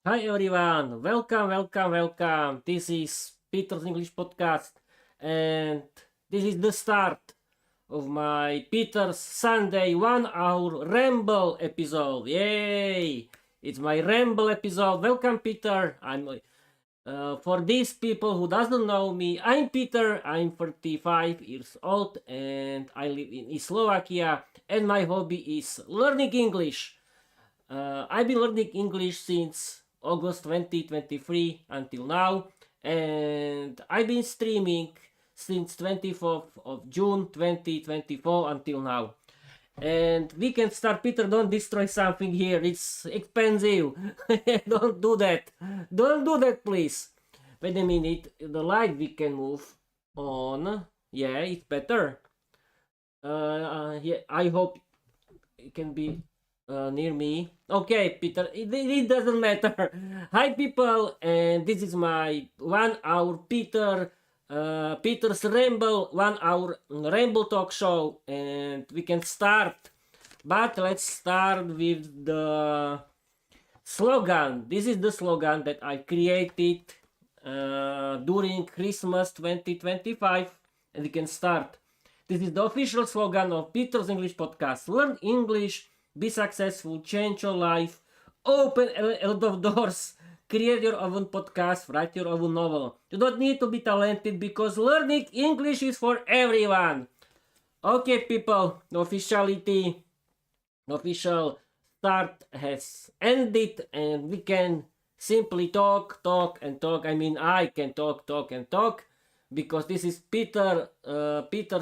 Hi everyone, welcome. This is Peter's English podcast, and this is the start of my Peter's Sunday 1 hour ramble episode. Yay! It's my ramble episode. Welcome, Peter. For these people who doesn't know me, I'm Peter. I'm 35 years old, and I live in Slovakia. And my hobby is learning English. I've been learning English since August 2023 until now, and I've been streaming since 24th of June 2024 until now. And we can start. Peter, don't destroy something here. It's expensive. Don't do that. Don't do that, please. Wait a minute. The light we can move on. Yeah, it's better. Yeah, I hope it can be near me. Okay, Peter, it doesn't matter. Hi, people, and this is my 1 hour Peter's Ramble 1 hour Ramble talk show, and we can start. But let's start with the slogan. This is the slogan that I created during Christmas 2025, and we can start. This is the official slogan of Peter's English podcast. Learn English, be successful, change your life, open a lot of doors, create your own podcast, write your own novel. You don't need to be talented because learning English is for everyone. Okay, people, the official start has ended, and we can simply talk. I mean, I can talk, because this is Peter's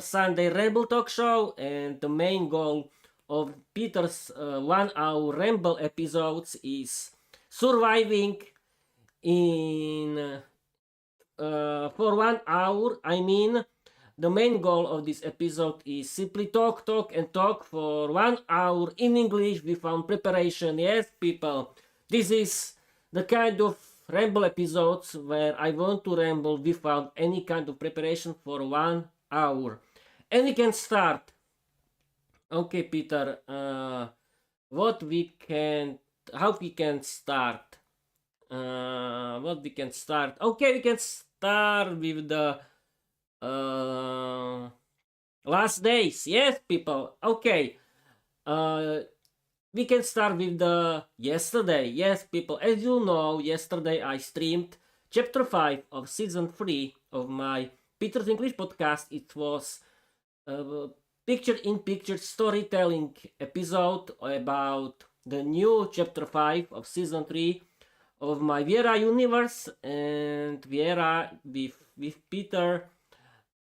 Sunday Ramble Talk Show, and the main goal of Peter's 1 hour Ramble episodes is surviving in for 1 hour. I mean, the main goal of this episode is simply talk for 1 hour in English without preparation. Yes, people, this is the kind of ramble episodes where I want to ramble without any kind of preparation for 1 hour. And we can start. Okay, Peter, what we can, how we can start? What we can start? Okay, we can start with the uh, last days. Yes, people. Okay. Uh, we can start with the yesterday. Yes, people. As you know, yesterday I streamed chapter 5 of season 3 of my Peter's English podcast. It was a picture-in-picture storytelling episode about the new chapter 5 of season 3 of my Viera universe, and Viera with Peter.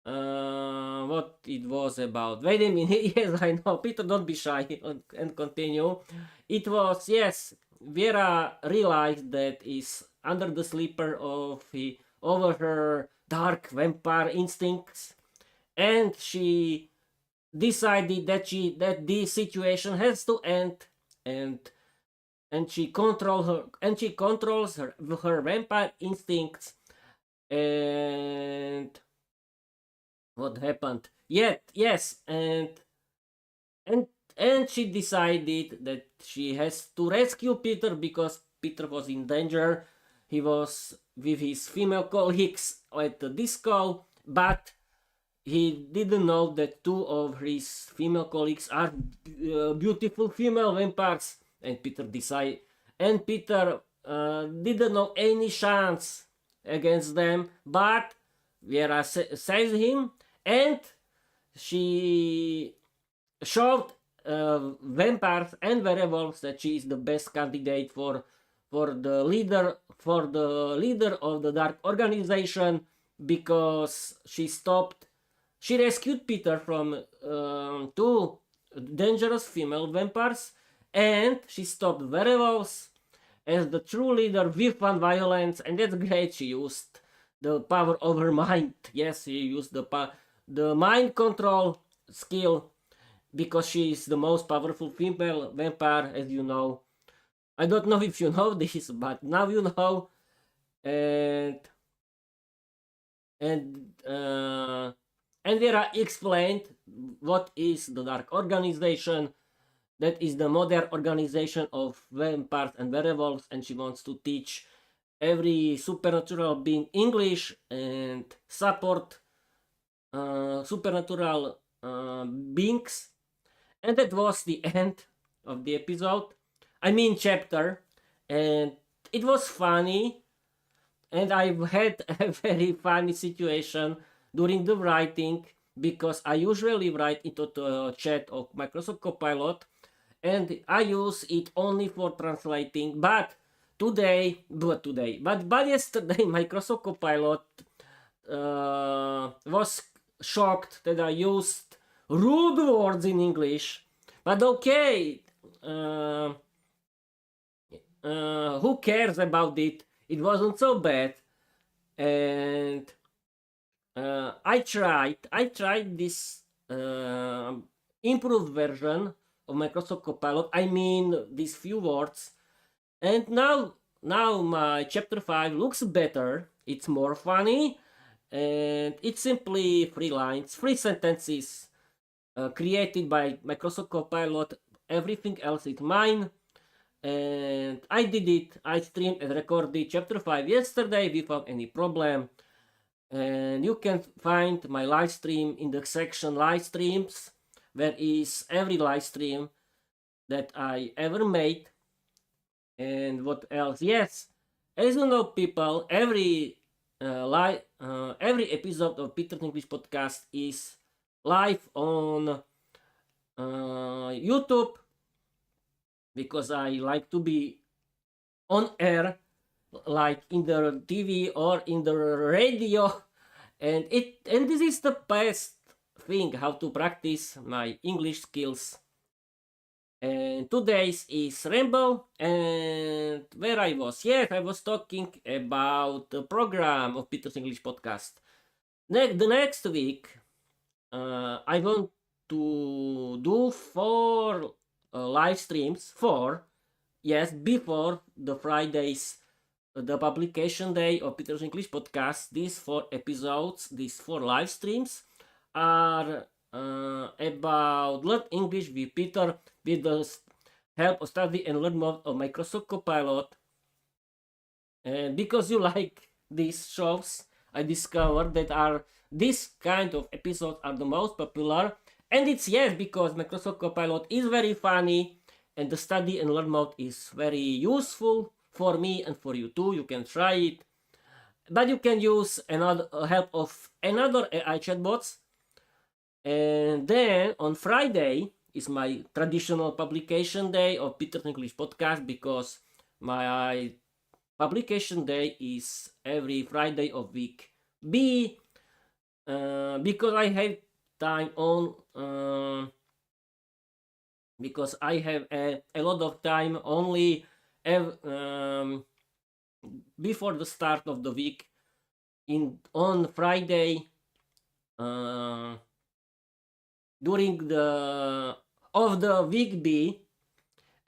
What it was about? Wait a minute. Yes, I know. Peter, don't be shy and continue. It was, yes, Viera realized that is under the sleeper of over her dark vampire instincts, and she decided that this situation has to end, and she controls her vampire instincts. And what happened? Yet, yes, and and she decided that she has to rescue Peter because Peter was in danger. He was with his female colleagues at the disco, but he didn't know that two of his female colleagues are beautiful female vampires, and Peter didn't know any chance against them, but Vera saves him, and she showed vampires and werewolves that she is the best candidate for the leader of the dark organization, because she rescued Peter from two dangerous female vampires, and she stopped werewolves as the true leader with one violence, and that's great. She used the power of her mind. Yes, she used the mind control skill, because she is the most powerful female vampire, as you know. I don't know if you know this, but now you know. And and uh, and Vera explained what is the dark organization, that is the modern organization of vampires and werewolves, and she wants to teach every supernatural being English and support supernatural beings. And that was the end of the episode. I mean, chapter. And it was funny. And I've had a very funny situation during the writing, because I usually write into the chat of Microsoft Copilot, and I use it only for translating. But yesterday, Microsoft Copilot was shocked that I used rude words in English. But okay, who cares about it? It wasn't so bad, and I tried this improved version of Microsoft Copilot. I mean, these few words, and now my chapter 5 looks better. It's more funny, and it's simply 3 lines, 3 sentences created by Microsoft Copilot. Everything else is mine. And I did it. I streamed and recorded chapter 5 yesterday without any problem. And you can find my live stream in the section live streams, where is every live stream that I ever made. And what else? Yes, as you know, people, every episode of Peter's English Podcast is live on YouTube, because I like to be on air, like in the TV or in the radio, and this is the best thing how to practice my English skills. And today's is Rainbow, and where I was, yes, I was talking about the program of Peter's English Podcast. The next week, I want to do 4 live streams, before the Fridays, the publication day of Peter's English Podcast. These 4 episodes, these 4 live streams are about Learn English with Peter with the help of Study and Learn Mode of Microsoft Copilot. And because you like these shows, I discovered that this kind of episodes are the most popular. And it's because Microsoft Copilot is very funny, and the Study and Learn Mode is very useful for me and for you too. You can try it, but you can use another help of another AI chatbots. And then on Friday is my traditional publication day of Peter's English Podcast, because my publication day is every Friday of week B, because I have time on because I have a lot of time only before the start of the week on Friday, during the week B.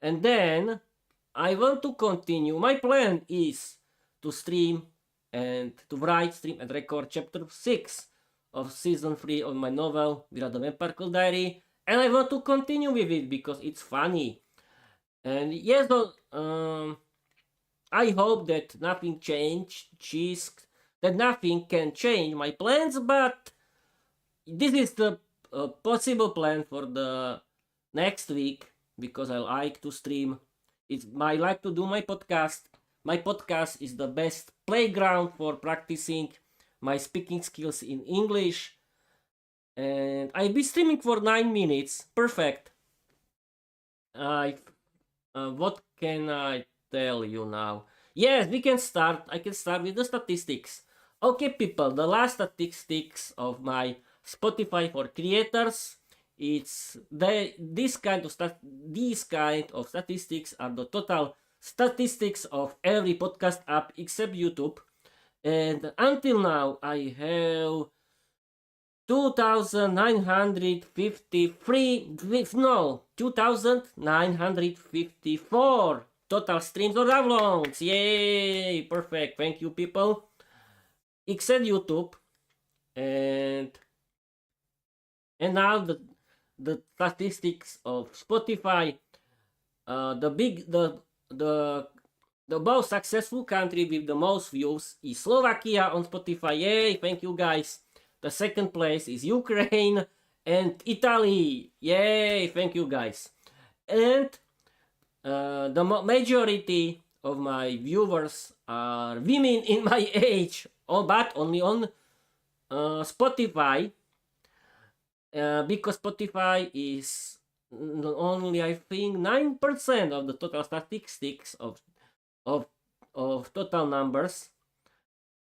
And then I want to continue. My plan is to stream and to write, stream and record chapter 6 of season 3 of my novel Viera the Vampire Diary, and I want to continue with it because it's funny. And I hope that nothing that nothing can change my plans, but this is the possible plan for the next week, because I like to stream. I like to do my podcast. My podcast is the best playground for practicing my speaking skills in English. And I'll be streaming for 9 minutes. Perfect. What can I tell you now? Yes, we can start. I can start with the statistics. Okay, people, the last statistics of my Spotify for creators. These kind of statistics are the total statistics of every podcast app except YouTube. And until now, I have 2,954 total streams or downloads. Yay! Perfect. Thank you, people. Except YouTube. And now the statistics of Spotify, the most successful country with the most views is Slovakia on Spotify. Yay, thank you guys. The second place is Ukraine and Italy. Yay, thank you guys. And the majority of my viewers are women in my age, but only on Spotify, because Spotify is only, I think, 9% of the total statistics of total numbers.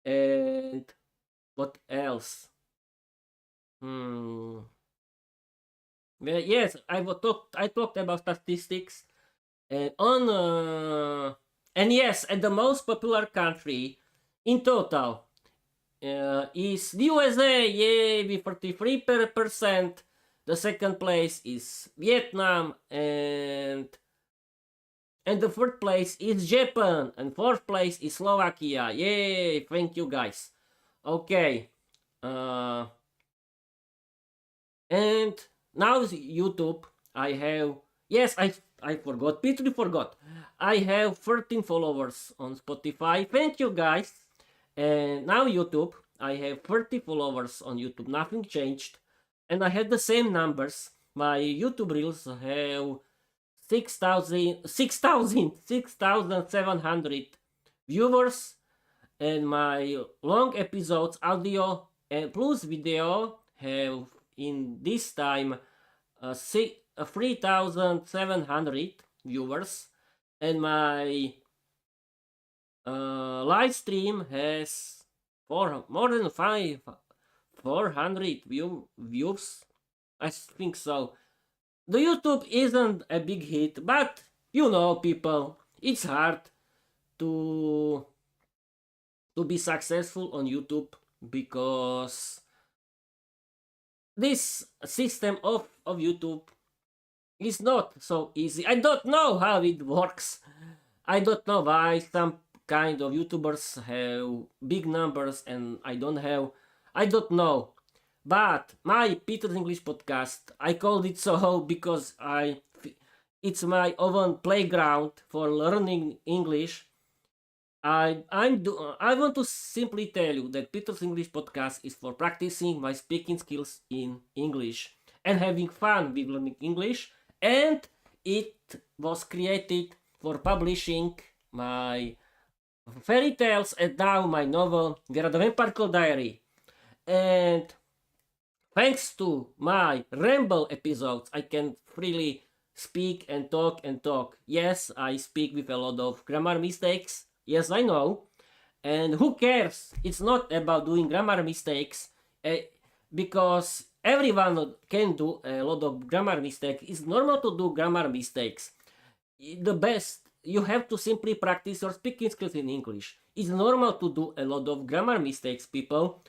And what else? Well, yes, I talked about statistics, and yes, and the most popular country in total is the USA. Yay, with 43%. The second place is Vietnam, and the third place is Japan, and fourth place is Slovakia. Yay, thank you guys. Okay. And now YouTube, I have, yes, I forgot, Peter forgot. I have 13 followers on Spotify. Thank you guys. And now YouTube, I have 30 followers on YouTube. Nothing changed. And I had the same numbers. My YouTube Reels have 6,700 viewers, and my long episodes, audio and plus video, have in this time 3,700 viewers, and my live stream has more than 400 views. I think so. The YouTube isn't a big hit, but you know, people, it's hard to be successful on YouTube, because this system of YouTube is not so easy. I don't know how it works. I don't know why some kind of YouTubers have big numbers and I don't have. I don't know. But my Peter's English podcast, I called it so because it's my own playground for learning English. I want to simply tell you that Peter's English podcast is for practicing my speaking skills in English and having fun with learning English, and it was created for publishing my fairy tales and now my novel Viera the Vampire Diary. And thanks to my ramble episodes, I can freely speak and talk and talk. Yes, I speak with a lot of grammar mistakes. Yes, I know. And who cares? It's not about doing grammar mistakes, because everyone can do a lot of grammar mistakes. It's normal to do grammar mistakes. The best, you have to simply practice your speaking skills in English. It's normal to do a lot of grammar mistakes, people.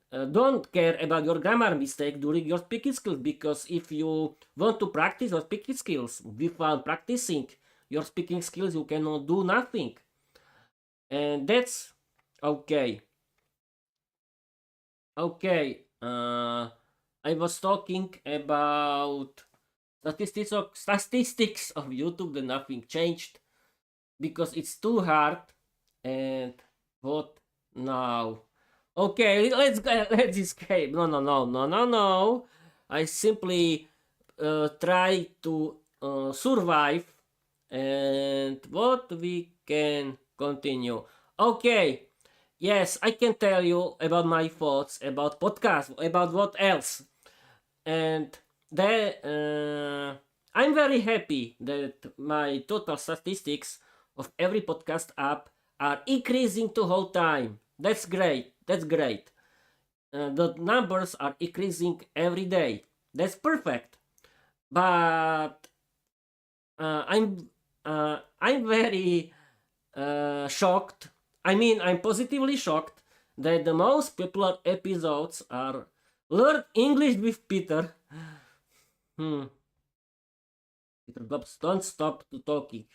Don't care about your grammar mistake during your speaking skills, because if you want to practice your speaking skills without practicing your speaking skills, you cannot do nothing. And that's okay. Okay, I was talking about statistics of YouTube, and nothing changed because it's too hard. And what now? Okay, let's escape. No. I simply try to survive, and what we can continue. Okay, yes, I can tell you about my thoughts about podcast, about what else. And I'm very happy that my total statistics of every podcast app are increasing the whole time. That's great. The numbers are increasing every day. That's perfect. But I'm very shocked. I mean, I'm positively shocked that the most popular episodes are Learn English with Peter. Peter, don't stop talking.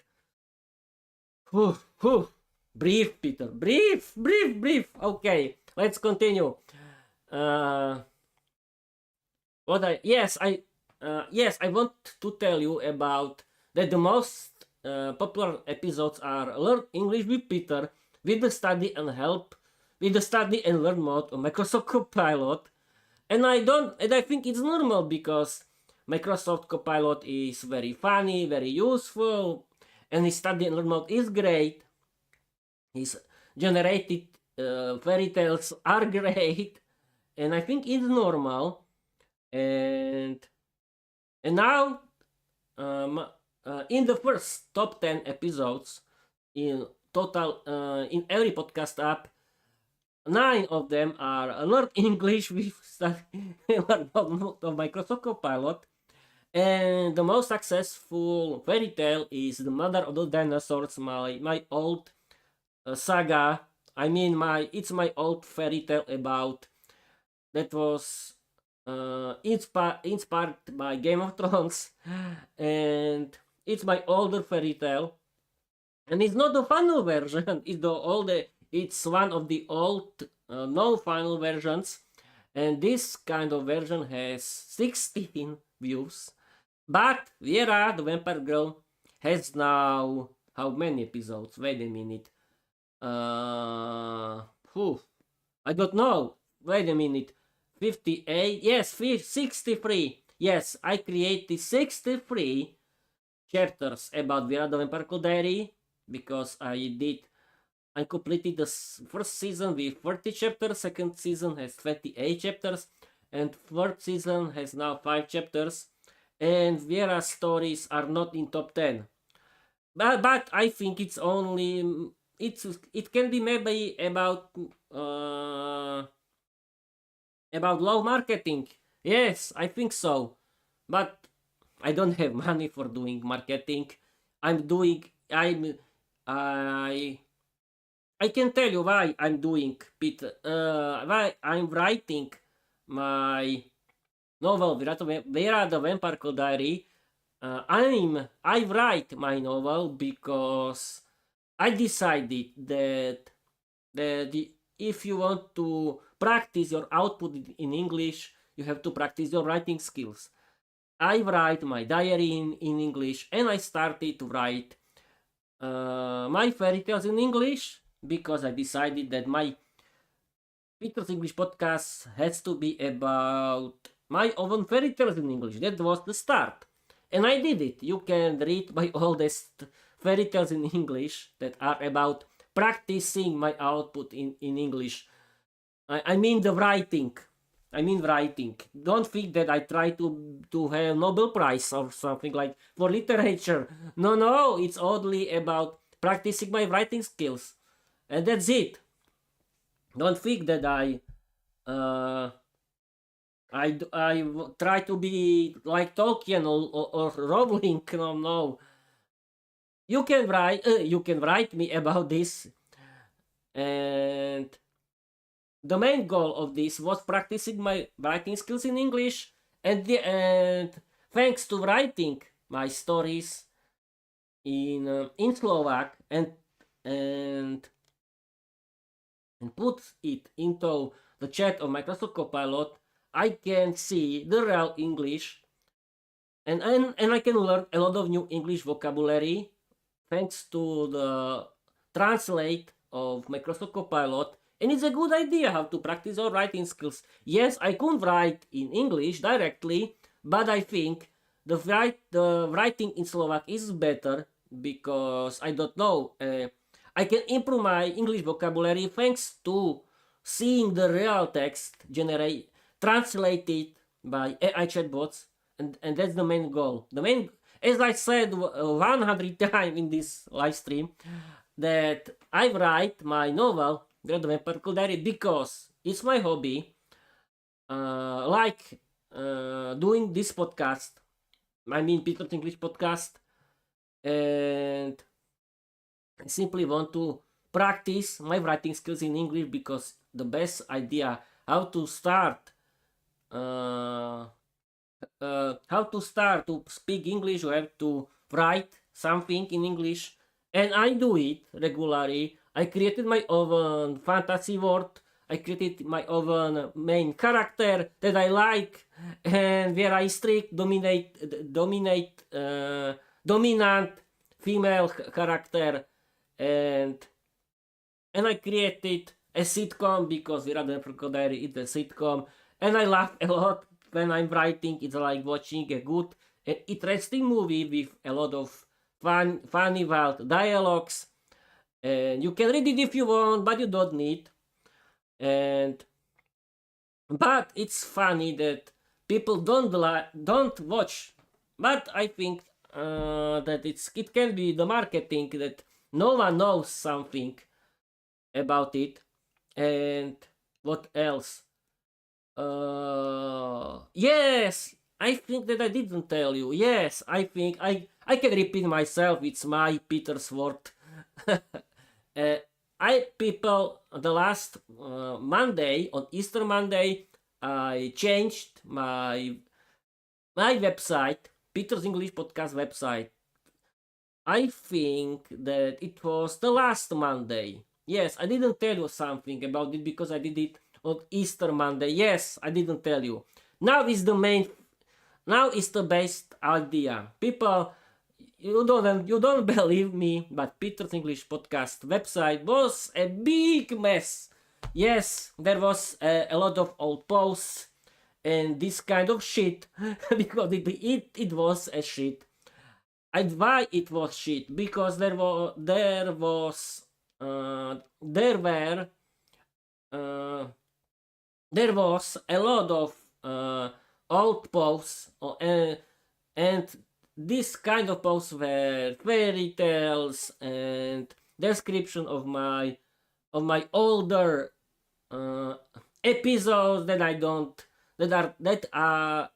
Breathe, Peter. Breathe. Okay, let's continue. yes, I want to tell you about that the most popular episodes are Learn English with Peter, with the study and help, with the study and learn mode on Microsoft Copilot. And I think it's normal because Microsoft Copilot is very funny, very useful, and his study and learn mode is great. His generated fairy tales are great, and I think it's normal. And now, in the first top 10 episodes, in total, in every podcast app, 9 of them are Learn English with Learn Mode of Microsoft Copilot. And the most successful fairy tale is The Mother of the Dinosaurs, my old saga. I mean, it's my old fairy tale about that was inspired by Game of Thrones, and it's my older fairy tale, and it's not the final version. It's one of the old no final versions, and this kind of version has 16 views. But Viera, the vampire girl, has now how many episodes? Wait a minute. I don't know. Wait a minute. 58? Yes, 63. Yes, I created 63 chapters about Viera, the Vampire Diary because I completed the first season with 30 chapters, second season has 28 chapters, and third season has now 5 chapters. And Viera's stories are not in top 10. But I think it's only it can be maybe about low marketing. Yes, I think so. But I don't have money for doing marketing. I can tell you why I'm doing why I'm writing my novel Viera the Vampire Diary. I write my novel because I decided that if you want to practice your output in English, you have to practice your writing skills. I write my diary in English, and I started to write my fairy tales in English because I decided that my Peter's English podcast has to be about my own fairy tales in English. That was the start. And I did it. You can read my oldest fairy tales in English that are about practicing my output in English. I mean the writing. Don't think that I try to have Nobel Prize or something like for literature. No, it's only about practicing my writing skills. And that's it. Don't think that I try to be like Tolkien or Rowling. No. You can write me about this, and the main goal of this was practicing my writing skills in English, and thanks to writing my stories in Slovak and put it into the chat of Microsoft Copilot, I can see the real English, and I can learn a lot of new English vocabulary thanks to the translate of Microsoft Copilot. And it's a good idea how to practice our writing skills. Yes, I couldn't write in English directly, but I think the writing in Slovak is better because I don't know. I can improve my English vocabulary thanks to seeing the real text translated by AI chatbots, and that's the main goal. As I said 100 times in this live stream, that I write my novel Viera the Vampire Diary because it's my hobby. Doing this podcast, I mean Peter's English podcast, and I simply want to practice my writing skills in English because the best idea how to start to speak English, you have to write something in English, and I do it regularly. I created my own fantasy world. I created my own main character that I like, and where I strict dominant female character, and I created a sitcom because Viera the Vampire Diary is a sitcom, and I laugh a lot when I'm writing. It's like watching a good and interesting movie with a lot of funny wild dialogues. And you can read it if you want, but you don't need. But it's funny that people don't watch. But I think that it can be the marketing that no one knows something about it. And what else? Yes, I think that I didn't tell you. Yes, I think I can repeat myself. It's my Peter's word. People, the last Monday, on Easter Monday, I changed my website, Peter's English Podcast website. I think that it was the last Monday. Yes, I didn't tell you something about it because I did it on Easter Monday. Yes, I didn't tell you. Now is the best idea. People, you don't believe me, but Peter's English Podcast website was a big mess. Yes, there was a lot of old posts and this kind of shit because it was a shit. And why it was shit? Because there were a lot of old posts, and this kind of posts were fairy tales and description of my older episodes that are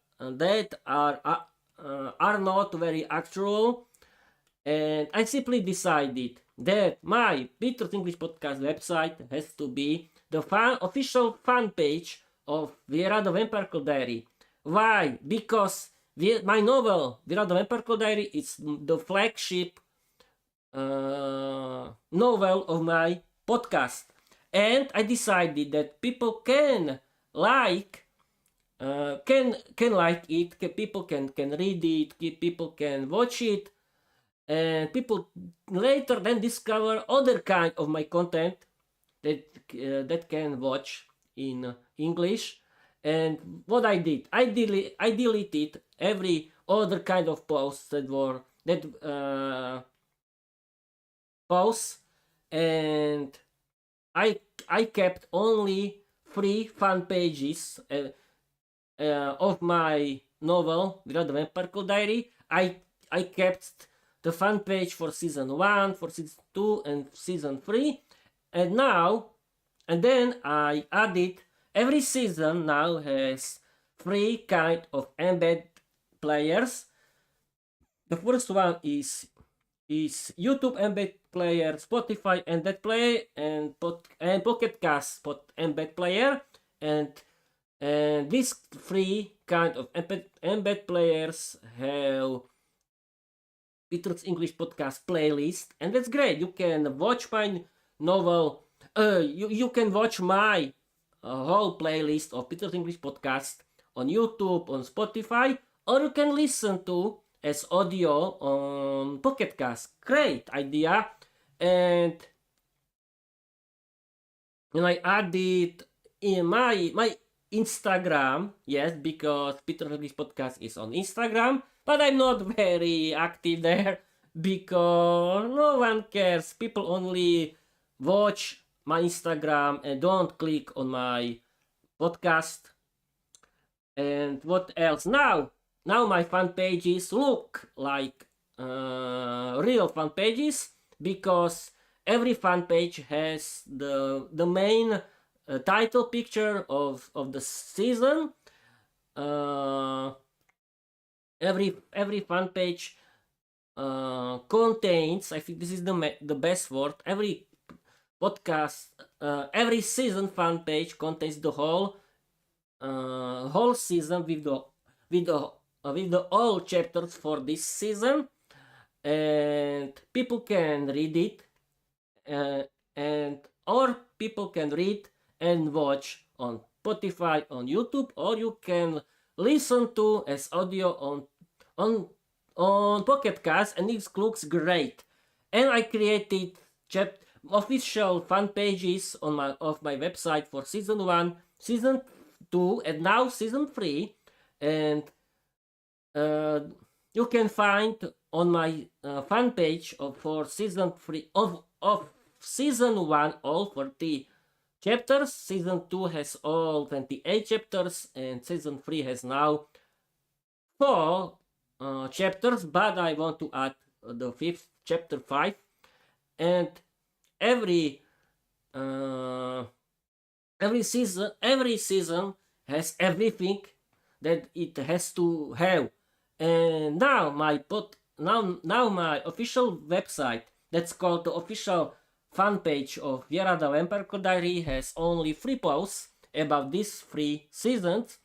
not very actual. And I simply decided that my Peter's English Podcast website has to be the official fan page of Viera the Vampire Diary. Why? Because my novel, Viera the Vampire Diary, is the flagship novel of my podcast. And I decided that people can like it, people can read it, people can watch it, and people later then discover other kind of my content that can watch in English. And what I did, I deleted every other kind of posts posts, and I kept only 3 fan pages of my novel, Viera the Vampire Diary. I kept the fan page for season 1, for season 2, and season 3. And then I added, every season now has 3 kind of embed players. The first one is YouTube embed player, Spotify embed player, and Pocket Cast embed player. And these 3 kind of embed players have Peter's English Podcast playlist, and that's great. You can watch my novel. You can watch my whole playlist of Peter's English Podcast on YouTube, on Spotify, or you can listen to as audio on Pocket Cast. Great idea. And I added in my Instagram, yes, because Peter's English Podcast is on Instagram, but I'm not very active there because no one cares. People only watch my Instagram and don't click on my podcast. And what else? Now my fan pages look like real fan pages, because every fan page has the main title picture of the season. Every fan page contains, I think this is the best word, every podcast, every season fan page contains the whole season with the all chapters for this season, and people can read it, or people can read and watch on Spotify, on YouTube, or you can listen to as audio on Pocket Cast, and it looks great. And I created official fan pages on my website for season 1, season 2, and now season 3. And you can find on my fan page for season 3 of season 1 all 40 chapters. Season 2 has all 28 chapters, and season 3 has now 4 chapters, but I want to add the 5th chapter 5. And every season has everything that it has to have. And now my official website, that's called the official fan page of Viera the Vampire Diary, has only 3 posts about these 3 seasons.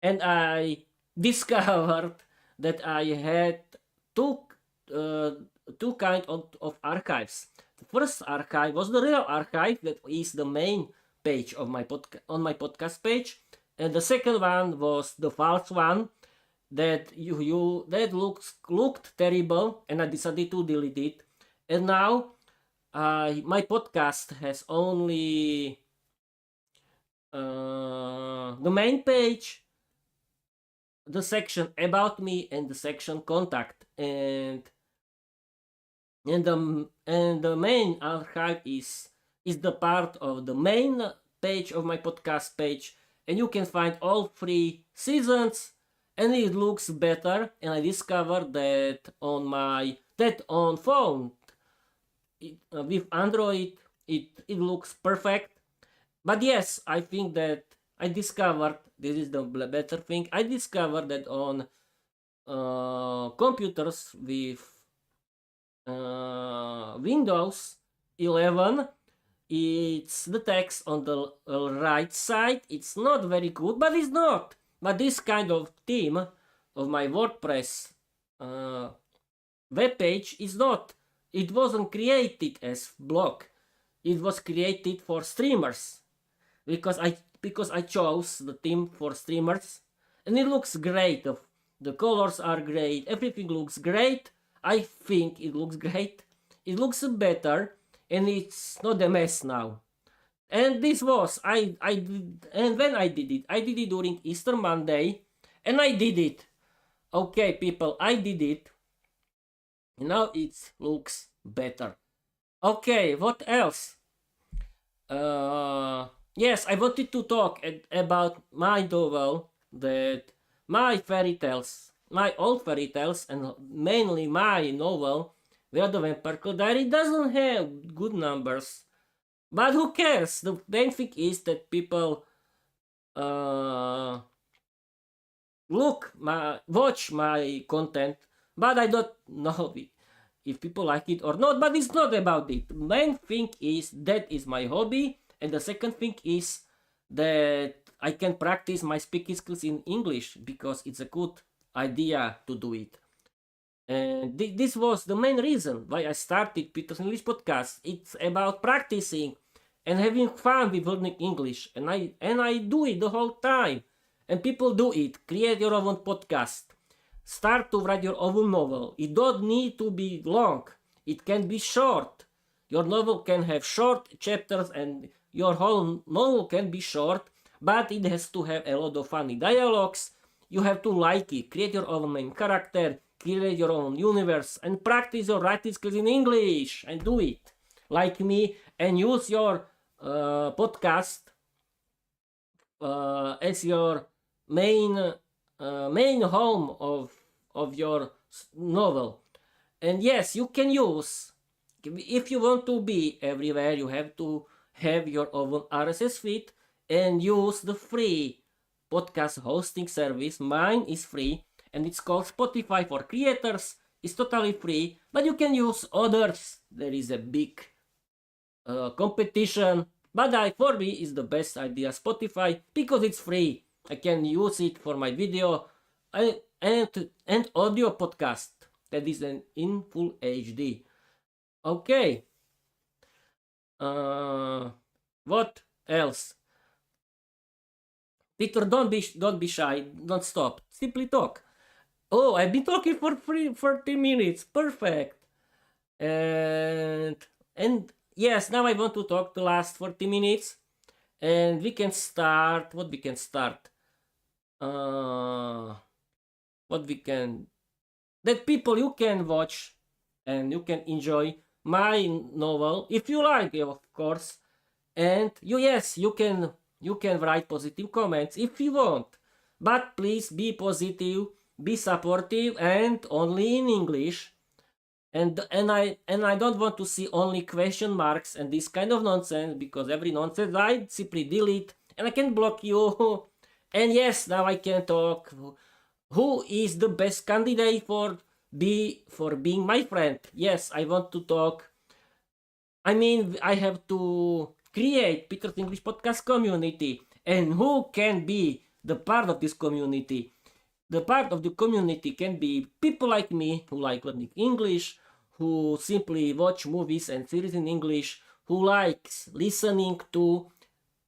And I discovered that I had two kind of archives. The first archive was the real archive, that is the main page of my podcast page, and the second one was the false one that looked terrible, and I decided to delete it. And now my podcast has only the main page, the section about me, and the section contact, and the main archive is the part of the main page of my podcast page, and you can find all 3 seasons, and it looks better. And I discovered that on phone with Android it looks perfect. But yes, I think that I discovered this is the better thing. I discovered that on computers with Windows 11, it's the text on the right side. It's not very good, but it's not. But this kind of theme of my WordPress web page is not. It wasn't created as blog. It was created for streamers, because I chose the theme for streamers, and it looks great. The colors are great. Everything looks great. I think it looks great. It looks better, and it's not a mess now. And this was when I did it during Easter Monday, and I did it. Okay, people, I did it. Now it looks better. Okay, what else? Yes, I wanted to talk about my novel, that my old fairy tales, and mainly my novel, Where the Vampire Diary, doesn't have good numbers. But who cares? The main thing is that people watch my content, but I don't know if people like it or not. But it's not about it. The main thing is that is my hobby, and the second thing is that I can practice my speaking skills in English, because it's a good idea to do it. And this was the main reason why I started Peter's English Podcast. It's about practicing and having fun with learning English, and I do it the whole time. And people do it. Create your own podcast. Start to write your own novel. It don't need to be long. It can be short. Your novel can have short chapters, and your whole novel can be short, but it has to have a lot of funny dialogues. You have to like it. Create your own main character. Create your own universe, and practice your writing skills in English, and do it like me, and use your podcast as your main home of your novel. And yes, you can use, if you want to be everywhere, you have to have your own RSS feed and use the free podcast hosting service. Mine is free, and it's called Spotify for Creators. It's totally free, but you can use others. There is a big competition, but for me is the best idea Spotify, because it's free. I can use it for my video and audio podcast that is in full HD. Okay. What else? Peter, don't be shy. Don't stop. Simply talk. Oh, I've been talking for 30 minutes. Perfect. And yes, now I want to talk the last 40 minutes, and we can start. What we can start? What we can that people you can watch and you can enjoy my novel if you like it, of course. And you can write positive comments if you want, but please be positive, be supportive, and only in English. And I don't want to see only question marks and this kind of nonsense, because every nonsense I simply delete and I can block you. And yes, now I can talk. Who is the best candidate for being my friend? Yes, I want to talk. I mean, I have to create Peter's English Podcast community, and who can be the part of this community? The part of the community can be people like me who like learning English, who simply watch movies and series in English, who likes listening to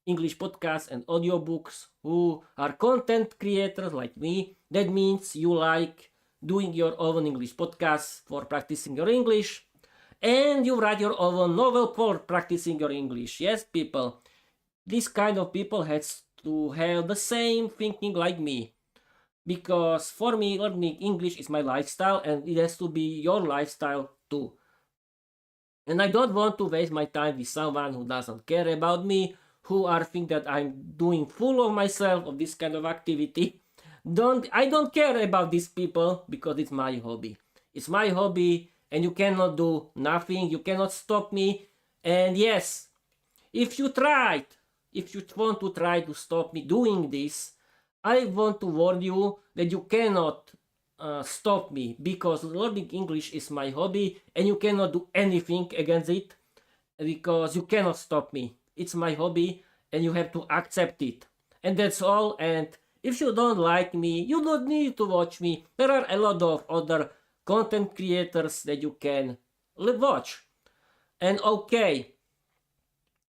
English podcasts and audiobooks, who are content creators like me. That means you like doing your own English podcasts for practicing your English, and you write your own novel for practicing your English. Yes, people. This kind of people has to have the same thinking like me. Because for me, learning English is my lifestyle, and it has to be your lifestyle too. And I don't want to waste my time with someone who doesn't care about me, who are think that I'm doing full of myself of this kind of activity. I don't care about these people, because it's my hobby. It's my hobby, and you cannot do nothing. You cannot stop me. And yes, if you want to try to stop me doing this, I want to warn you that you cannot stop me, because learning English is my hobby and you cannot do anything against it, because you cannot stop me. It's my hobby and you have to accept it. And that's all. And if you don't like me, you don't need to watch me. There are a lot of other content creators that you can watch. And okay,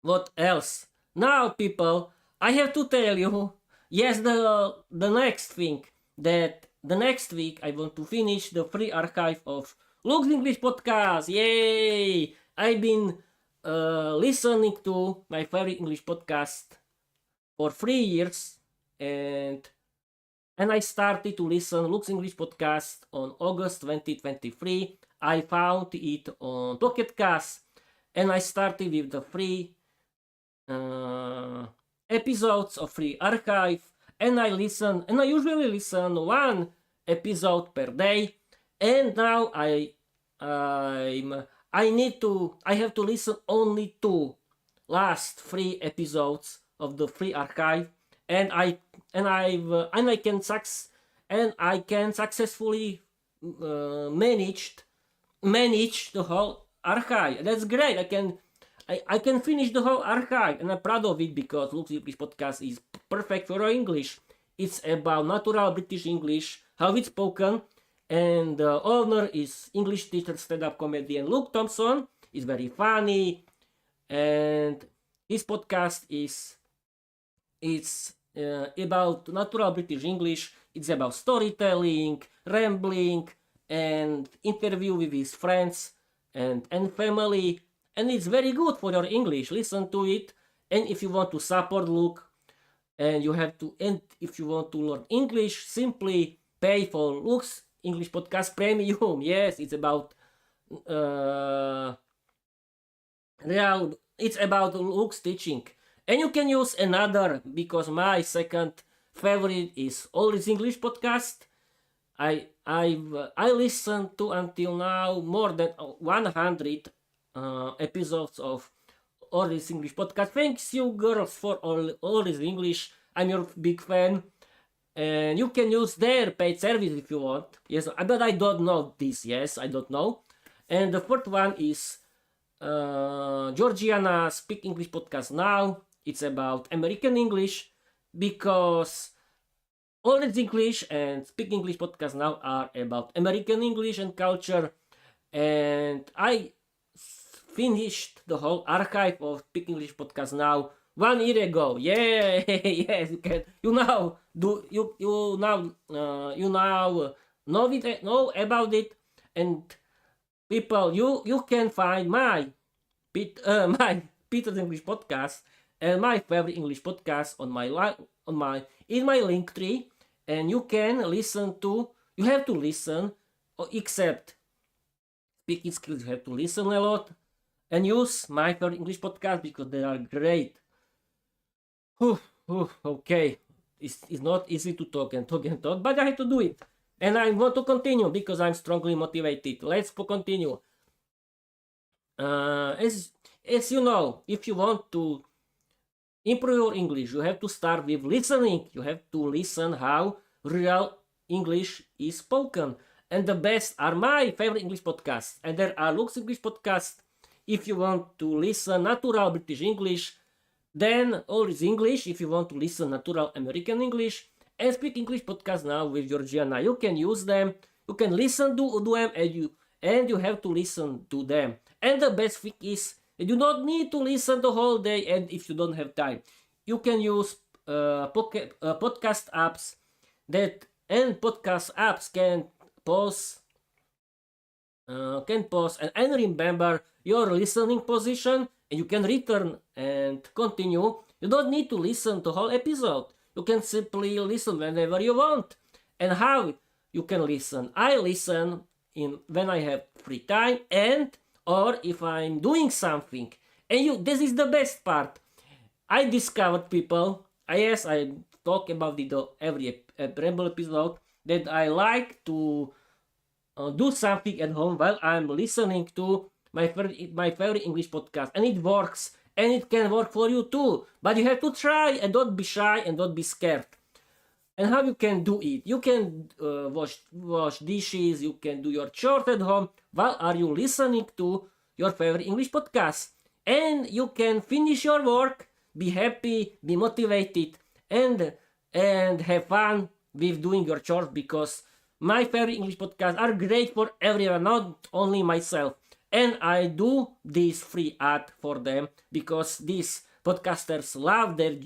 what else? Now, people, I have to tell you, yes, the next thing, that the next week I want to finish the free archive of Luke's English podcast. Yay! I've been listening to my favorite English podcast for 3 years, and I started to listen Luke's English podcast on August 2023. I found it on Podcast, and I started with the free episodes of free archive, and I usually listen one episode per day, and now I have to listen only two last 3 episodes of the free archive, and I can successfully manage the whole archive. That's great. I can finish the whole archive, and I'm proud of it, because Luke's English podcast is perfect for English. It's about natural British English, how it's spoken, and the owner is English teacher, stand-up comedian Luke Thompson. It's very funny, and his podcast is about natural British English. It's about storytelling, rambling, and interview with his friends and family. And it's very good for your English. Listen to it. And if you want to support Luke, and if you want to learn English, simply pay for Luke's English Podcast Premium. Yes, it's about it's about Luke's teaching. And you can use another, because my second favorite is Always English Podcast. I listened to until now more than 100 episodes of All This English podcast. Thanks you girls for all this English. I'm your big fan, and you can use their paid service if you want. Yes, but I don't know this. Yes, I don't know. And the fourth one is Georgiana Speak English Podcast Now. It's about American English, because All This English and Speak English Podcast Now are about American English and culture. And I finished the whole archive of Speak English Podcast Now 1 year ago. Yeah, yes, you can. You now know about it, and people, you can find my Peter's English podcast and my favorite English podcast on my in my link tree, and you can listen to. You have to listen, except speaking skills. You have to listen a lot and use my favorite English podcast because they are great. Okay, it's not easy to talk and talk and talk, but I have to do it, and I want to continue because I'm strongly motivated. Let's continue. As you know, if you want to improve your English, you have to start with listening. You have to listen how real English is spoken. And the best are my favorite English podcasts. And there are Lux English podcasts. If you want to listen natural British English, then all is English. If you want to listen natural American English and speak English podcast now with Georgiana, you can use them. You can listen to them, and you have to listen to them. And the best thing is, you do not need to listen the whole day, and if you don't have time, you can use podcast apps and podcast apps can pause and remember your listening position, and you can return and continue. You don't need to listen the whole episode. You can simply listen whenever you want. And how you can listen? I listen when I have free time, and or if I'm doing something. And this is the best part. I discovered people. Yes, I talk about it every Ramble episode, that I like to do something at home while I'm listening to my favorite English podcast, and it works, and it can work for you too. But you have to try, and don't be shy, and don't be scared. And how you can do it? You can wash dishes. You can do your chores at home while are you listening to your favorite English podcast, and you can finish your work, be happy, be motivated, and have fun with doing your chores, because my favorite English podcasts are great for everyone, not only myself. And I do this free ad for them because these podcasters love their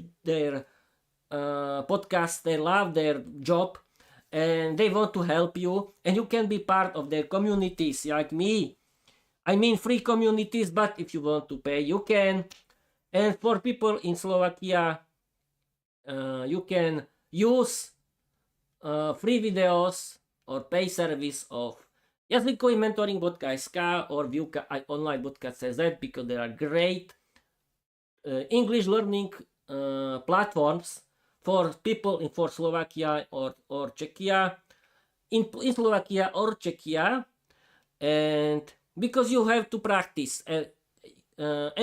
podcast, they love their job, and they want to help you, and you can be part of their communities like me. I mean free communities, but if you want to pay, you can. And for people in Slovakia, you can use free videos or pay service of jazykový mentoring.sk or výuka aj online.cz, because there are great English learning platforms for people for Slovakia or Czechia, in Slovakia or Czechia, and because you have to practice, and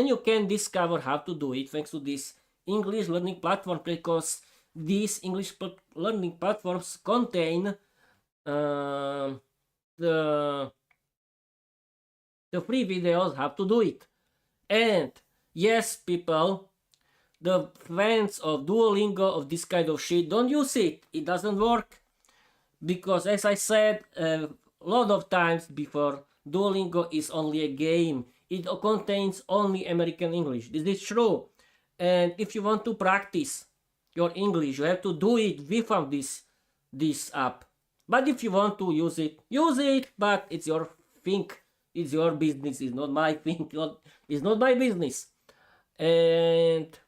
you can discover how to do it thanks to this English learning platform, because these English learning platforms contain the free videos how to do it. And yes, people, the fans of Duolingo, of this kind of shit, don't use it. It doesn't work, because as I said a lot of times before, Duolingo is only a game. It contains only American English. This is true. And if you want to practice your English, you have to do it without this app. But if you want to use it, but it's your thing, it's your business, it's not my thing, it's not my business. And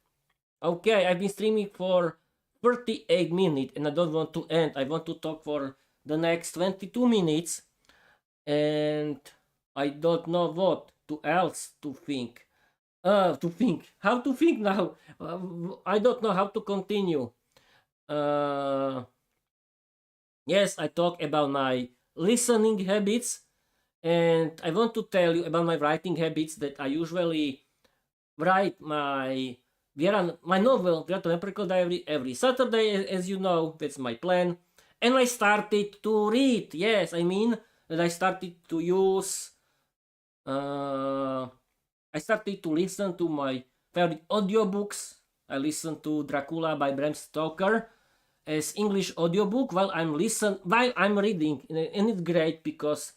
okay, I've been streaming for 38 minutes, and I don't want to end. I want to talk for the next 22 minutes, and I don't know what else to think. How to think now. I don't know how to continue. Yes, I talk about my listening habits, and I want to tell you about my writing habits, that I usually write my Viera, my novel, Viera Empirical Diary, every Saturday, as you know. That's my plan. And I started to read. Yes, I mean that I started to use... I started to listen to my favorite audiobooks. I listened to Dracula by Bram Stoker as English audiobook while I'm reading, and it's great, because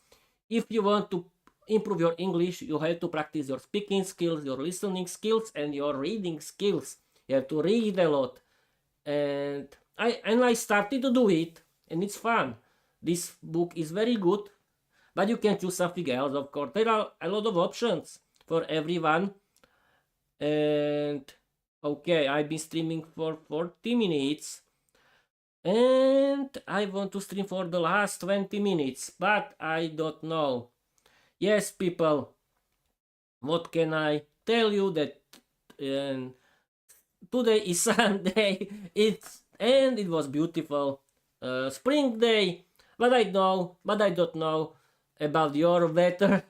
if you want to improve your English, you have to practice your speaking skills, your listening skills, and your reading skills. You have to read a lot. And I started to do it, and it's fun. This book is very good, but you can choose something else, of course. There are a lot of options for everyone. And okay, I've been streaming for 40 minutes. And I want to stream for the last 20 minutes, but I don't know. Yes, people, what can I tell you that today is Sunday. It was beautiful spring day, but I don't know about your weather.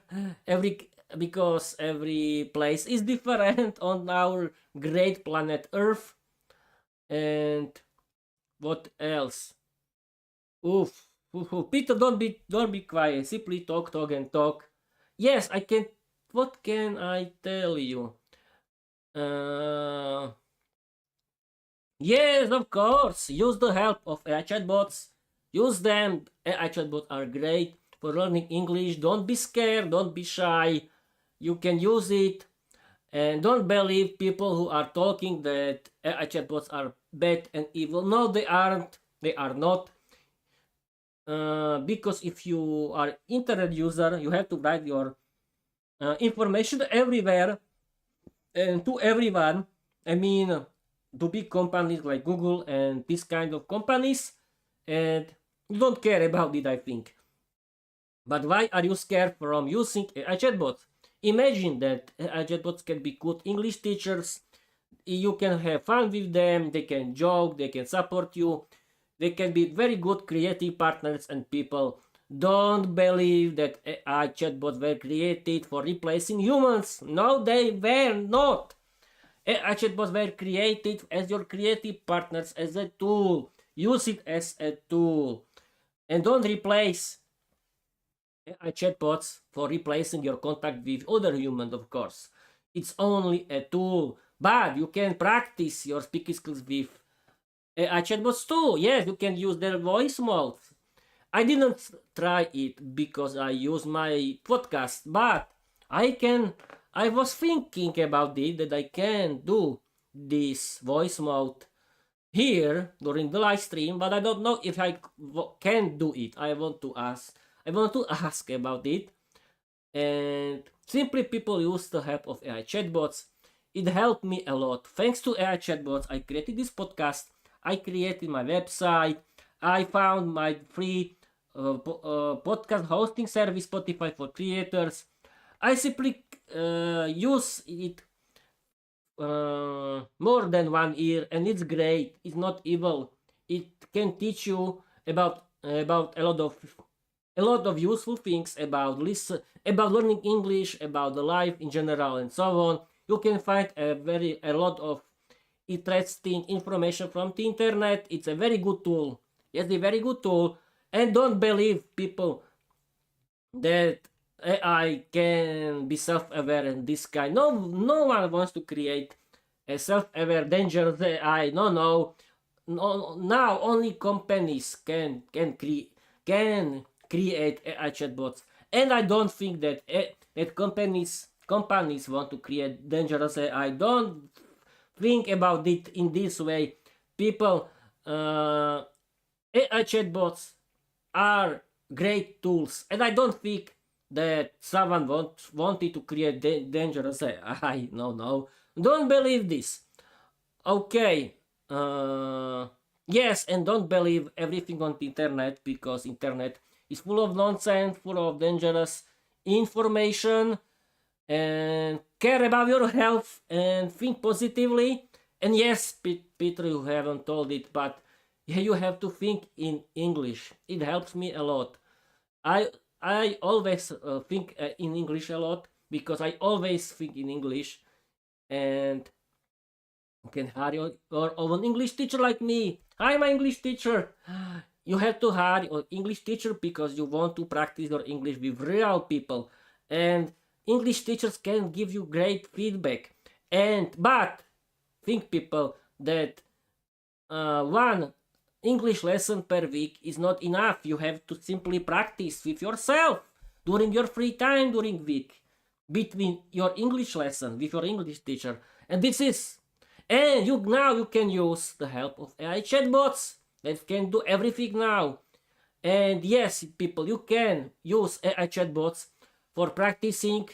Because every place is different on our great planet Earth. And what else? Oof. Peter, don't be quiet. Simply talk and talk. Yes, I can. What can I tell you? Yes, of course. Use the help of AI chatbots. Use them. AI chatbots are great for learning English. Don't be scared. Don't be shy. You can use it. And don't believe people who are talking that AI chatbots are bad and evil. No, they aren't. They are not. Because if you are internet user, you have to write your information everywhere and to everyone. I mean, to big companies like Google and this kind of companies, and you don't care about it, I think. But why are you scared from using AI chatbots? Imagine that AI chatbots can be good English teachers. You can have fun with them. They can joke. They can support you. They can be very good creative partners and people. Don't believe that AI chatbots were created for replacing humans. No, they were not. AI chatbots were created as your creative partners, as a tool. Use it as a tool. And don't replace AI chatbots for replacing your contact with other humans, of course. It's only a tool. But you can practice your speaking skills with AI chatbots too. Yes, you can use their voice modes. I didn't try it because I use my podcast, but I was thinking about it that I can do this voice mode here during the live stream, but I don't know if I can do it. I want to ask about it. And simply people use the help of AI chatbots. It helped me a lot. Thanks to AI chatbots, I created this podcast. I created my website. I found my free podcast hosting service, Spotify for creators. I simply use it more than 1 year, and it's great. It's not evil. It can teach you about a lot of useful things about learning English, about the life in general, and so on. You can find a lot of interesting information from the internet. It's a very good tool. Yes, a very good tool. And don't believe people that AI can be self-aware and this kind. No one wants to create a self-aware, dangerous AI. No. Now only companies can create AI chatbots, and I don't think that that companies want to create dangerous AI. Don't think about it in this way, people. AI chatbots are great tools, and I don't think that someone wanted to create dangerous AI. No, don't believe this. Okay. Yes, and don't believe everything on the internet, because internet is full of nonsense, full of dangerous information. And care about your health and think positively. And yes, Peter, you haven't told it, but you have to think in English. It helps me a lot. I always think in English a lot, because I always think in English. And you can hire your own English teacher like me. Hi, my English teacher. You have to hire an English teacher because you want to practice your English with real people. And English teachers can give you great feedback. But think, people, that one English lesson per week is not enough. You have to simply practice with yourself during your free time during week, between your English lesson with your English teacher. And And now you can use the help of AI chatbots that can do everything now. And yes, people, you can use AI chatbots for practicing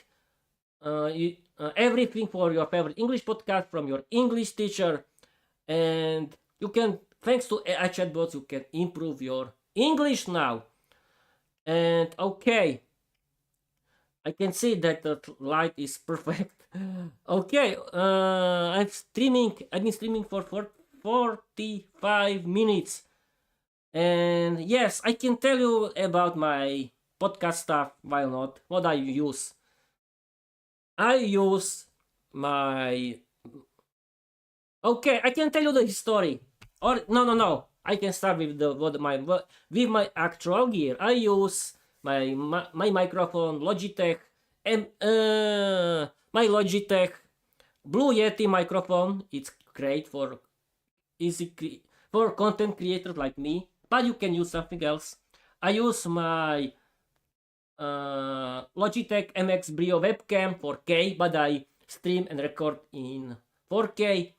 everything for your favorite English podcast from your English teacher. And you can, thanks to AI chatbots, you can improve your English now. And okay, I can see that the light is perfect. Okay, I've been streaming for 45 minutes. And yes, I can tell you about my podcast stuff, why not, what I use. I use my... Okay, I can tell you the story. Or, no. I can start with my actual gear. I use my microphone, Logitech, and my Logitech Blue Yeti microphone. It's great for for content creators like me, but you can use something else. I use my Logitech MX Brio webcam 4K, but I stream and record in 4K.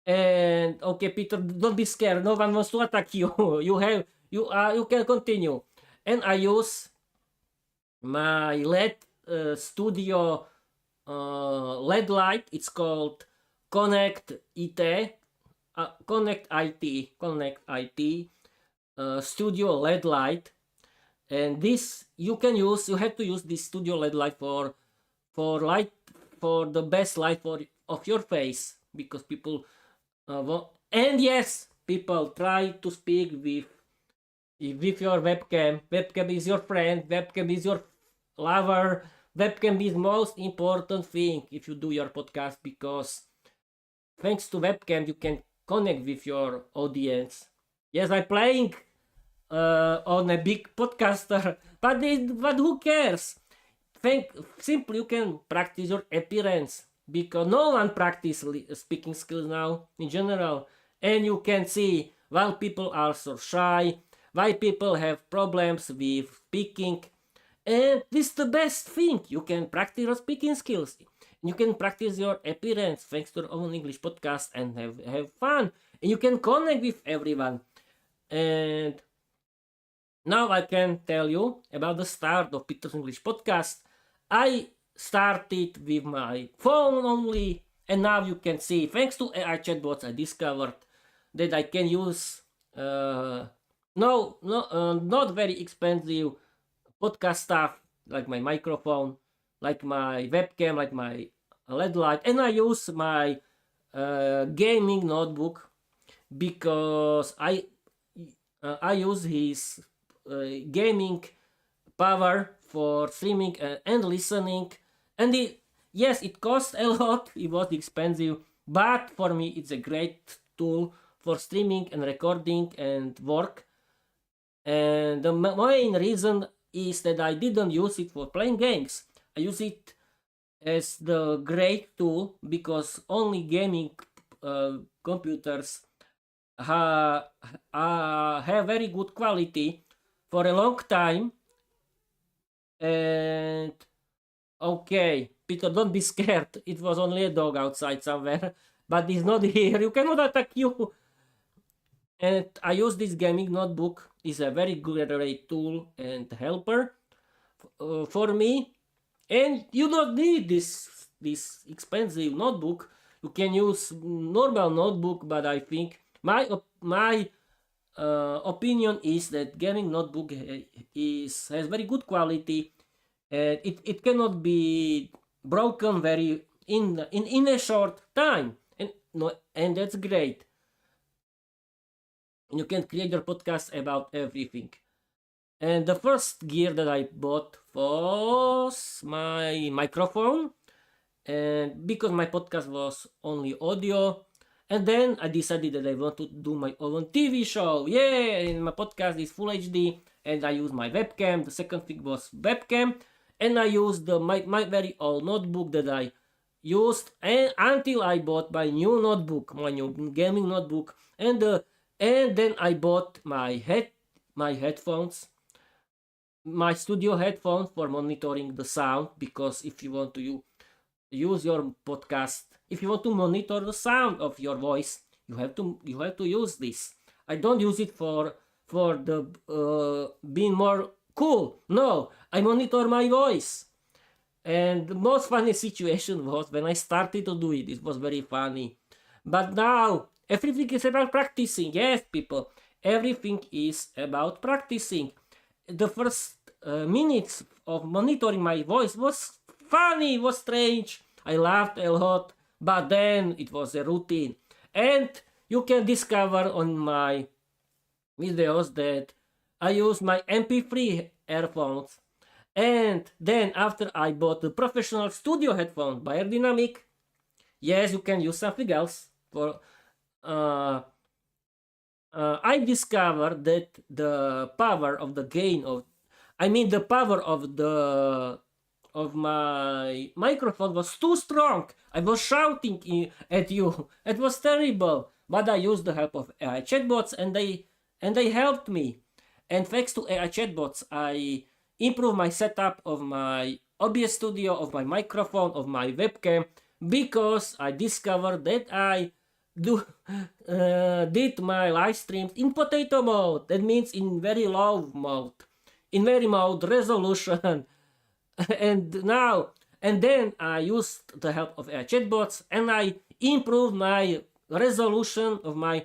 And okay, Peter, don't be scared. No one wants to attack you. You can continue. And I use my LED studio LED light. It's called Connect IT. Connect IT studio LED light. And this you have to use this studio LED light for the best light of your face, because people and yes, people, try to speak with your webcam. Webcam is your friend, webcam is your lover, webcam is most important thing if you do your podcast, because thanks to webcam you can connect with your audience. Yes, I'm playing on a big podcaster, but who cares? Simply you can practice your appearance, because no one practice speaking skills now in general, and you can see why people are so shy, why people have problems with speaking, and this is the best thing. You can practice your speaking skills, you can practice your appearance thanks to your own English podcast, and have fun, and you can connect with everyone. And now I can tell you about the start of Peter's English podcast. I started with my phone only, and now you can see, thanks to AI chatbots, I discovered that I can use not very expensive podcast stuff, like my microphone, like my webcam, like my LED light, and I use my gaming notebook, because I use his gaming power for streaming and listening. And yes, it costs a lot, it was expensive, but for me it's a great tool for streaming and recording and work. And the main reason is that I didn't use it for playing games. I use it as the great tool, because only gaming computers have very good quality for a long time. And okay, Peter, don't be scared. It was only a dog outside somewhere, but he's not here. You cannot attack you. And I use this gaming notebook. It's a very great tool and helper for me. And you don't need this expensive notebook. You can use normal notebook, but I think my opinion is that gaming notebook has very good quality, and it cannot be broken very in a short time, and that's great. You can create your podcast about everything. And the first gear that I bought was my microphone, and because my podcast was only audio. And then I decided that I want to do my own TV show. Yeah, and my podcast is full HD, and I use my webcam. The second thing was webcam, and I used my very old notebook that I used until I bought my new notebook, my new gaming notebook, and then I bought my headphones, my studio headphones for monitoring the sound, because if you want to use your podcast. If you want to monitor the sound of your voice, you have to use this. I don't use it for the being more cool. No, I monitor my voice. And the most funny situation was when I started to do it. It was very funny. But now everything is about practicing. Yes, people, everything is about practicing. The first minutes of monitoring my voice was funny, was strange. I laughed a lot, but then it was a routine. And you can discover on my videos that I use my MP3 earphones. And then after I bought the professional studio headphone by Aerodynamic, yes, you can use something else. For I discovered that the power of the gain of, the power of my microphone was too strong. I was shouting at you. It was terrible. But I used the help of AI chatbots, and they helped me. And thanks to AI chatbots, I improved my setup of my OBS studio, of my microphone, of my webcam, because I discovered that I did my live streams in potato mode. That means in very low mode, in very low resolution. and then I used the help of AI chatbots, and I improved my resolution of my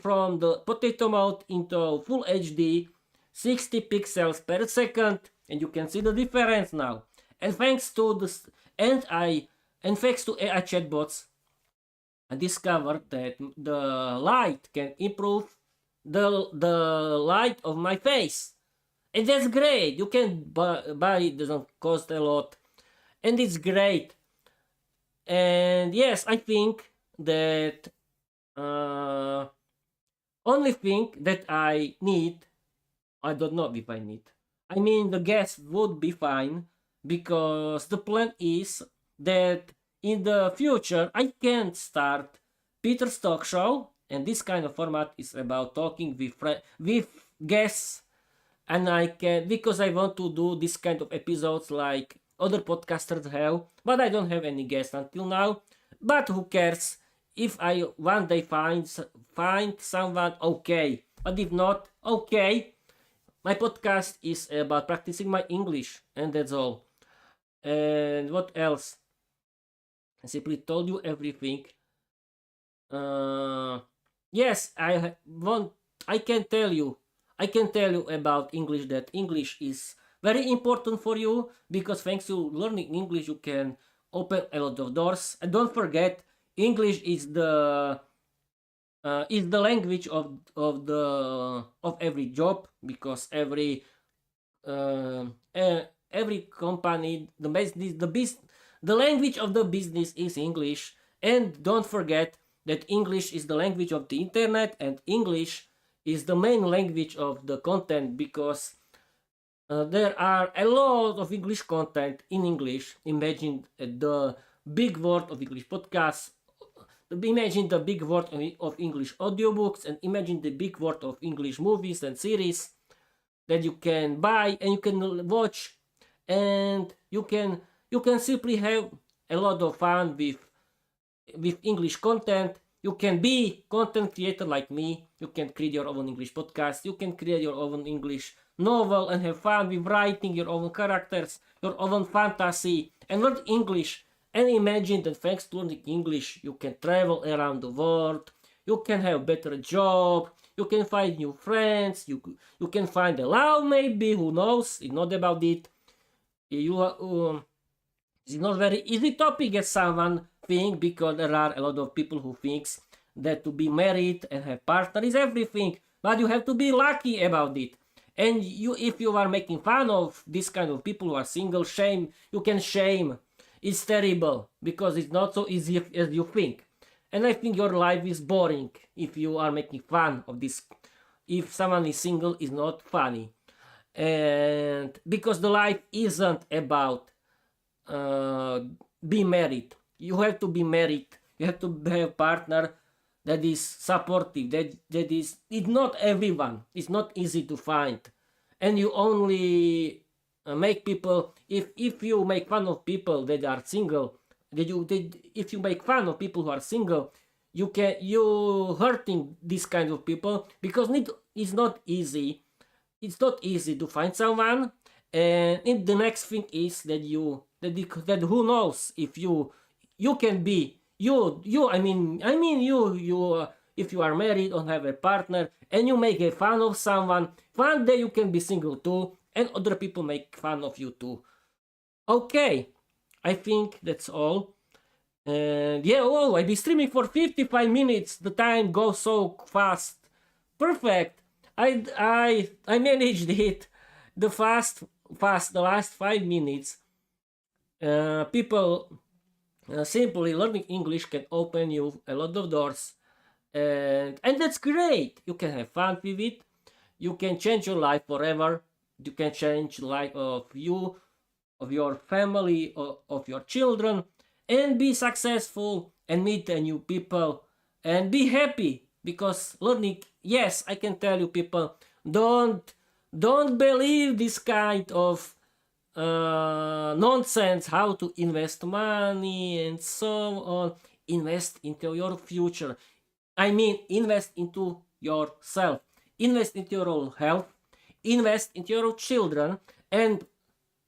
from the potato mode into full HD, 60 pixels per second, and you can see the difference now. And thanks to this, and thanks to AI chatbots, I discovered that the light can improve the light of my face. And that's great. You can buy it, doesn't cost a lot. And it's great. And yes, I think that only thing that I need, I don't know if I need. The guest would be fine, because the plan is that in the future I can start Peter's Talk Show, and this kind of format is about talking with guests, and I can, because I want to do this kind of episodes like other podcasters have, but I don't have any guests until now. But who cares? If I one day find someone, okay. But if not, okay. My podcast is about practicing my English, and that's all. And what else? I simply told you everything. Yes, I can tell you about English, that English is very important for you, because thanks to learning English you can open a lot of doors. And don't forget, English is the language of every job, because every company, the language of the business is English. And don't forget that English is the language of the internet, and English is the main language of the content, because there are a lot of English content in English. Imagine the big world of English podcasts, imagine the big world of English audiobooks, and imagine the big world of English movies and series that you can buy and you can watch, and you can simply have a lot of fun with English content. You can be content creator like me. You can create your own English podcast. You can create your own English novel and have fun with writing your own characters, your own fantasy, and learn English. And imagine that thanks to learning English, you can travel around the world. You can have better job. You can find new friends. You can find a love, maybe. Who knows? It's not about it. It's not very easy topic as someone think, because there are a lot of people who thinks that to be married and have partner is everything, but you have to be lucky about it. And if you are making fun of this kind of people who are single, you can shame. It's terrible, because it's not so easy as you think. And I think your life is boring if you are making fun of this. If someone is single, it's not funny. And because the life isn't about be married. You have to be married. You have to have a partner that is supportive. That is, it's not everyone. It's not easy to find. And you only make people, if you make fun of people that are single, if you make fun of people who are single, you hurting this kind of people, because it's not easy. It's not easy to find someone, and the next thing is that who knows if you can be you I mean, if you are married or have a partner and you make a fun of someone, one day you can be single too, and other people make fun of you too. Okay, I think that's all. And yeah, oh, I've been streaming for 55 minutes. The time goes so fast. Perfect. I managed it. The last 5 minutes. People simply learning English can open you a lot of doors, and that's great. You can have fun with it. You can change your life forever. You can change the life of you, of your family, of your children, and be successful and meet new people and be happy. Because learning, yes, I can tell you, people, don't believe this kind of nonsense, how to invest money and so on. Invest into your future. I mean, invest into yourself, invest into your own health, invest into your children, and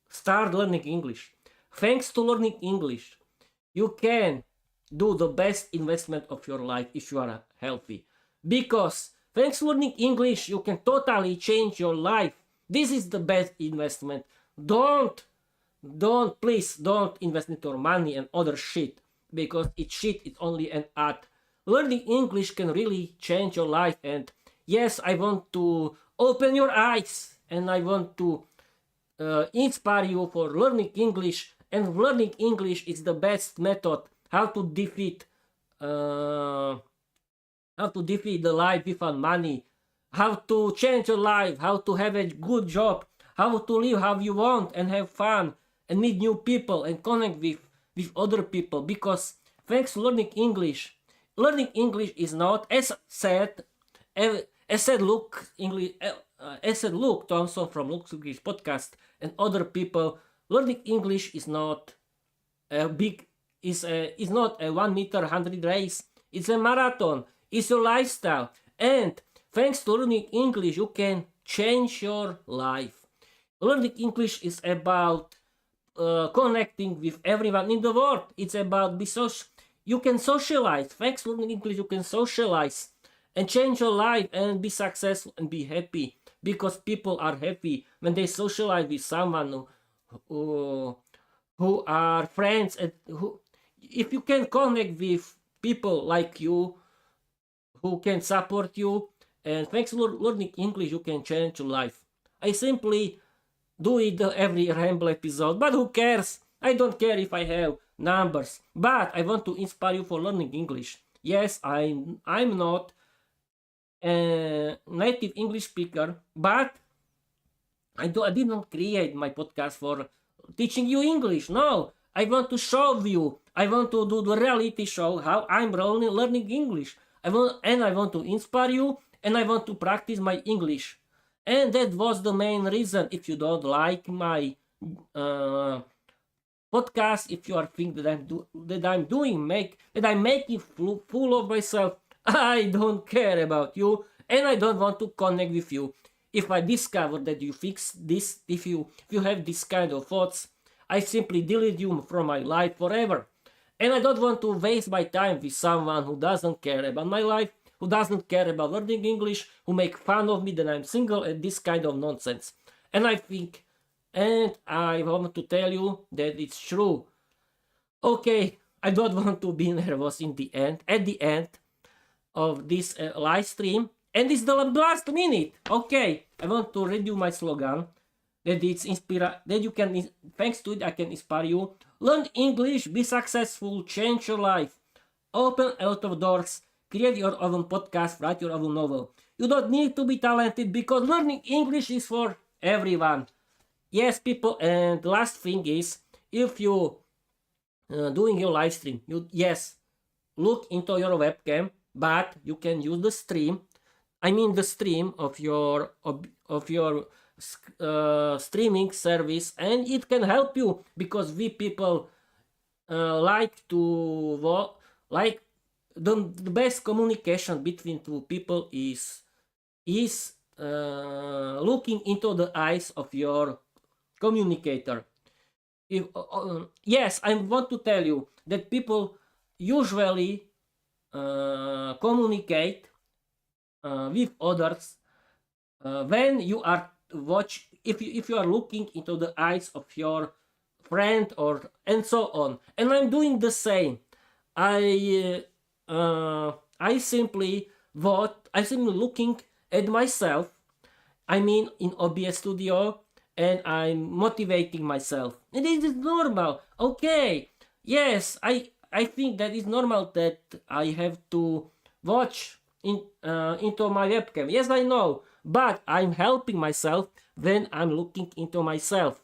start learning English. Thanks to learning English, you can do the best investment of your life if you are healthy. Because thanks to learning English, you can totally change your life. This is the best investment. Please don't invest into your money and other shit, because it's shit, it's only an art. Learning English can really change your life, and yes, I want to open your eyes, and I want to inspire you for learning English. And learning English is the best method how to defeat the life without money, how to change your life, how to have a good job, how to live how you want and have fun and meet new people and connect with other people. Because thanks to learning English is not, as said Luke Thompson from Luke's English podcast and other people, learning English is not is not a 1 meter 100 race. It's a marathon. It's your lifestyle. And thanks to learning English, you can change your life. Learning English is about connecting with everyone in the world. It's about you can socialize. Thanks to learning English, you can socialize and change your life and be successful and be happy. Because people are happy when they socialize with someone who are friends, and if you can connect with people like you who can support you, and thanks to learning English, you can change your life. I simply do it every ramble episode, but who cares? I don't care if I have numbers, but I want to inspire you for learning English. Yes, I'm not a native English speaker, but I did not create my podcast for teaching you English. No, I want to show you. I want to do the reality show how I'm learning English. I want to inspire you, and I want to practice my English. And that was the main reason. If you don't like my podcast, if you are thinking that I'm making fool of myself, I don't care about you, and I don't want to connect with you. If I discover that you fix this, if you have this kind of thoughts, I simply delete you from my life forever. And I don't want to waste my time with someone who doesn't care about my life, who doesn't care about learning English, who make fun of me that I'm single, and this kind of nonsense. And I want to tell you that it's true. Okay, I don't want to be nervous at the end of this live stream. And it's the last minute. Okay, I want to read you my slogan. Thanks to it, I can inspire you. Learn English, be successful, change your life. Open a lot of doors, create your own podcast, write your own novel. You don't need to be talented, because learning English is for everyone. Yes, people, and the last thing is, if you doing your live stream, look into your webcam, but you can use the stream. I mean the stream of your streaming service, and it can help you, because we people like to like the best communication between two people is looking into the eyes of your communicator. Yes, I want to tell you that people usually communicate with others when you are if you are looking into the eyes of your friend or and so on. And I'm doing the same. I simply looking at myself. I mean, in OBS Studio, and I'm motivating myself. And it is normal. Okay. Yes, I think that is normal that I have to watch into my webcam. Yes, I know. But I'm helping myself when I'm looking into myself.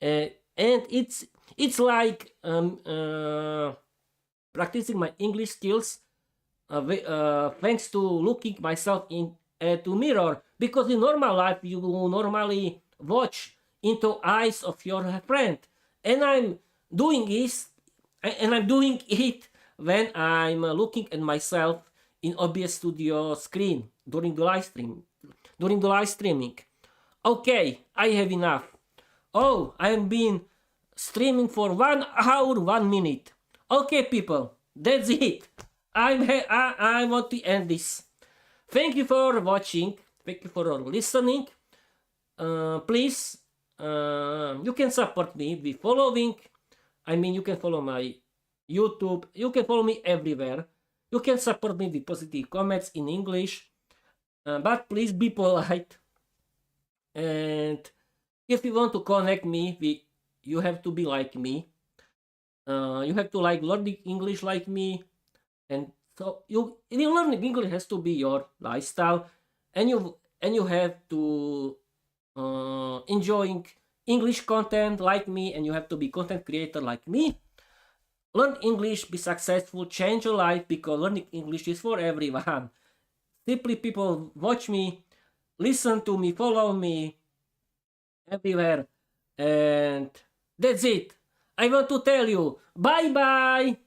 And it's like practicing my English skills thanks to looking myself in to mirror, because in normal life you normally watch into eyes of your friend, and I'm doing it when I'm looking at myself in OBS Studio screen during the live streaming. Okay, I have enough. Oh, I have been streaming for 1 hour, 1 minute. Okay, people, that's it. I want to end this. Thank you for watching. Thank you for listening. Please, you can support me with following. I mean, you can follow my YouTube. You can follow me everywhere. You can support me with positive comments in English. But please be polite. And if you want to connect me, you have to be like me. You have to like learning English like me. And so learning English has to be your lifestyle, and you have to enjoying English content like me, and you have to be content creator like me. Learn English, be successful, change your life, because learning English is for everyone. Simply, people, watch me, listen to me, follow me everywhere, and that's it. I want to tell you, bye bye.